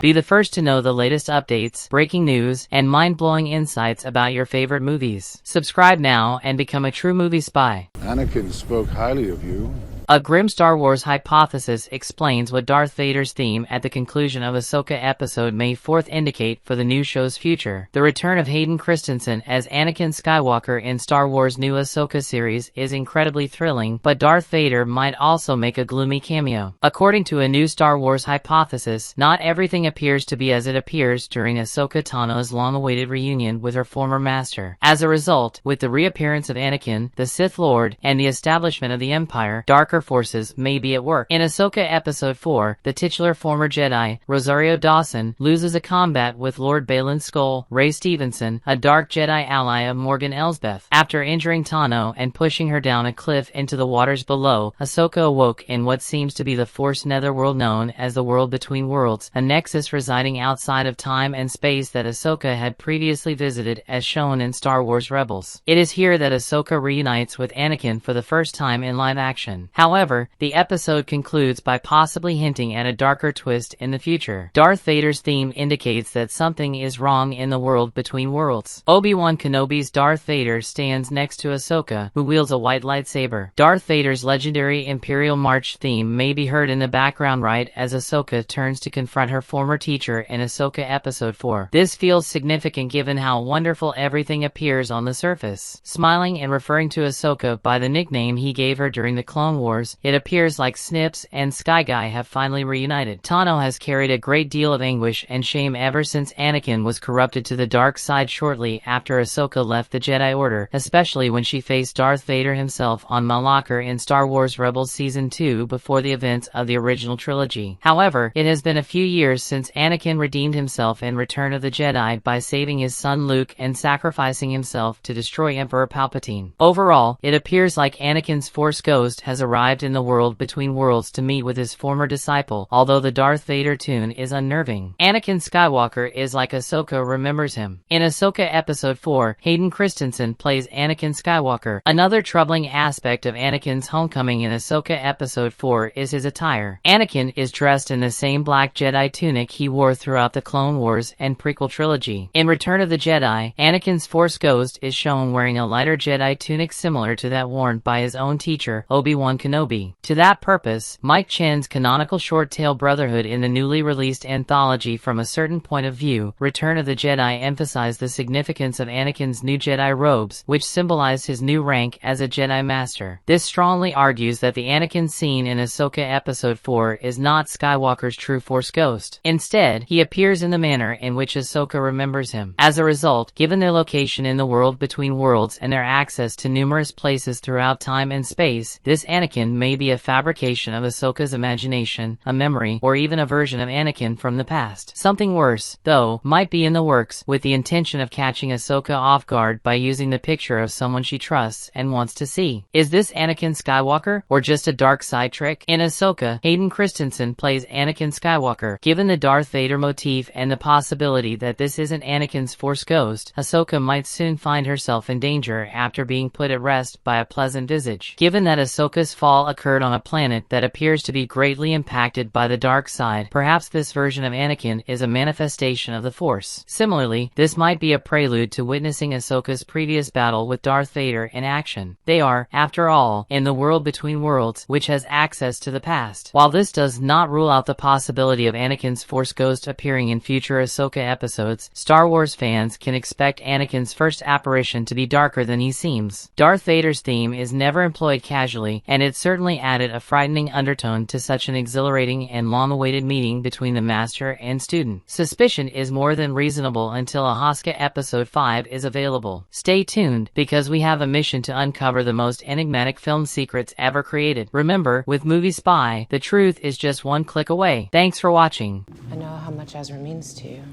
Be the first to know the latest updates, breaking news, and mind-blowing insights about your favorite movies. Subscribe now and become a true movie spy. Anakin spoke highly of you. A grim Star Wars hypothesis explains what Darth Vader's theme at the conclusion of Ahsoka episode May 4th indicate for the new show's future. The return of Hayden Christensen as Anakin Skywalker in Star Wars' new Ahsoka series is incredibly thrilling, but Darth Vader might also make a gloomy cameo. According to a new Star Wars hypothesis, not everything appears to be as it appears during Ahsoka Tano's long-awaited reunion with her former master. As a result, with the reappearance of Anakin, the Sith Lord, and the establishment of the Empire, darker forces may be at work. In Ahsoka Episode 4, the titular former Jedi, Rosario Dawson, loses a combat with Lord Baylan Skull, Ray Stevenson, a dark Jedi ally of Morgan Elsbeth. After injuring Tano and pushing her down a cliff into the waters below, Ahsoka awoke in what seems to be the Force netherworld known as the World Between Worlds, a nexus residing outside of time and space that Ahsoka had previously visited as shown in Star Wars Rebels. It is here that Ahsoka reunites with Anakin for the first time in live action. However, the episode concludes by possibly hinting at a darker twist in the future. Darth Vader's theme indicates that something is wrong in the world between worlds. Obi-Wan Kenobi's Darth Vader stands next to Ahsoka, who wields a white lightsaber. Darth Vader's legendary Imperial March theme may be heard in the background right as Ahsoka turns to confront her former teacher in Ahsoka Episode 4. This feels significant given how wonderful everything appears on the surface. Smiling and referring to Ahsoka by the nickname he gave her during the Clone Wars, it appears like Snips and Skyguy have finally reunited. Tano has carried a great deal of anguish and shame ever since Anakin was corrupted to the dark side shortly after Ahsoka left the Jedi Order, especially when she faced Darth Vader himself on Malachor in Star Wars Rebels Season 2 before the events of the original trilogy. However, it has been a few years since Anakin redeemed himself in Return of the Jedi by saving his son Luke and sacrificing himself to destroy Emperor Palpatine. Overall, it appears like Anakin's Force ghost has arrived in the world between worlds to meet with his former disciple, although the Darth Vader tune is unnerving. Anakin Skywalker is like Ahsoka remembers him. In Ahsoka Episode 4, Hayden Christensen plays Anakin Skywalker. Another troubling aspect of Anakin's homecoming in Ahsoka Episode 4 is his attire. Anakin is dressed in the same black Jedi tunic he wore throughout the Clone Wars and prequel trilogy. In Return of the Jedi, Anakin's Force ghost is shown wearing a lighter Jedi tunic similar to that worn by his own teacher, Obi-Wan Kenobi. To that purpose, Mike Chen's canonical short-tail Brotherhood in the newly released anthology From a Certain Point of View, Return of the Jedi emphasized the significance of Anakin's new Jedi robes, which symbolized his new rank as a Jedi Master. This strongly argues that the Anakin seen in Ahsoka Episode 4 is not Skywalker's true Force ghost. Instead, he appears in the manner in which Ahsoka remembers him. As a result, given their location in the world between worlds and their access to numerous places throughout time and space, this Anakin may be a fabrication of Ahsoka's imagination, a memory, or even a version of Anakin from the past. Something worse, though, might be in the works, with the intention of catching Ahsoka off guard by using the picture of someone she trusts and wants to see. Is this Anakin Skywalker, or just a dark side trick? In Ahsoka, Hayden Christensen plays Anakin Skywalker. Given the Darth Vader motif and the possibility that this isn't Anakin's Force ghost, Ahsoka might soon find herself in danger after being put at rest by a pleasant visage. Given that Ahsoka's fall occurred on a planet that appears to be greatly impacted by the dark side, perhaps this version of Anakin is a manifestation of the Force. Similarly, this might be a prelude to witnessing Ahsoka's previous battle with Darth Vader in action. They are, after all, in the world between worlds, which has access to the past. While this does not rule out the possibility of Anakin's Force ghost appearing in future Ahsoka episodes, Star Wars fans can expect Anakin's first apparition to be darker than he seems. Darth Vader's theme is never employed casually, and it certainly added a frightening undertone to such an exhilarating and long-awaited meeting between the master and student. Suspicion is more than reasonable until Ahsoka Episode 5 is available. Stay tuned, because we have a mission to uncover the most enigmatic film secrets ever created. Remember, with Movie Spy, the truth is just one click away. Thanks for watching. I know how much Ezra means to you.